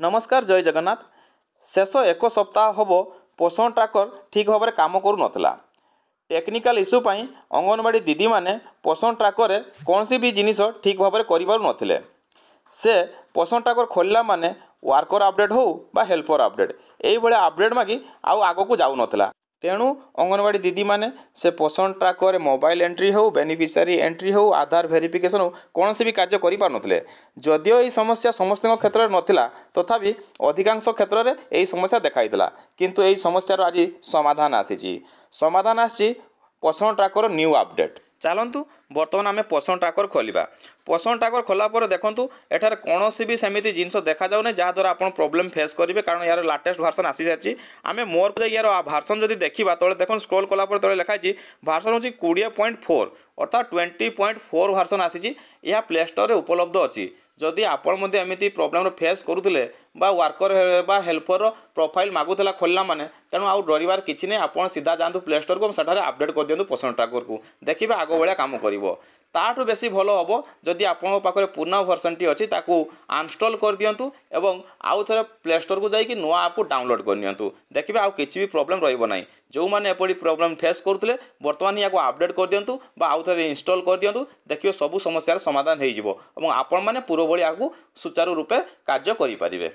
नमस्कार जय जगन्नाथ। शेष एक सप्ताह हम पोषण ट्राकर ठीक भाव में काम करू नथिला। टेक्निकल इश्यू पई अंगनवाड़ी दीदी माने पोषण ट्राकर कौन सी भी जिनिस ठीक भाव में करि पारु नथिले। से पोषण ट्राकर खोलला माने वर्कर अपडेट हो बा हेल्पर अपडेट यही भाया अपडेट मागी आउ आग को जाऊ नथिला। तेणु अंगनवाड़ी दीदी माने से पोषण ट्राकर मोबाइल एंट्री हो बेनिफिशियरी एंट्री हो आधार वेरिफिकेशन हो कौन सी भी कार्य करि पार नथिले। जदिओ ये समस्या समस्त क्षेत्र में नथिला तथापि अधिकांश क्षेत्र में यही समस्या देखाइला। किंतु यही समस्यार आज समाधान आसी पोषण ट्राकर न्यू अपडेट। चलतु बर्तमान आम पोषण ट्राकर खोलिबा। पोषण ट्राकर खोला पर देखंतु एठार कौन भी सेमिति जिनस देखा जाउने जहाँद्वारा आप प्रॉब्लम फेस करेंगे, कारण यार लाटेस्ट वर्सन आसी सारी। आम मोर यार वर्सन जब देखा तले देख स्क्रॉल कला तले लिखाई वर्सन हूँ 20.4 अर्थात 20.4 वर्सन आसी। यह प्ले स्टोर में उपलब्ध अच्छी। जदि आपण एमती प्रोब्लेम फेस करुले वर्कर बा हेल्पर प्रोफाइल मागुला खोलना माने तेणु आउ डरबार किसी नहीं। आप सीधा जातु प्ले स्टोर को सेठारे अपडेट कर दिंतु पोषण ट्राकर को देखिए आग भाया काम करिवो। ताठू बेसी भल हम जदि आपन पाखरे पुराना वर्सन टी अच्छी ताकू अनइंस्टॉल कर दिंतु एवं आउ थे प्ले स्टोर को जाइए नुआ आप डाउनलोड कर नियंतु। देखिए आउ किसी भी प्रॉब्लम रहिबो नाही। जो मैंने एपरी प्रॉब्लम फेस करुले बर्तमान या अपडेट कर दिंतु बा आउ थे इंस्टॉल कर दिंतु। देखिए सबू समस्यार समाधान हो आपण मैंने पूर्व भली आगु सुचारू रूपे कार्य करि परिबे।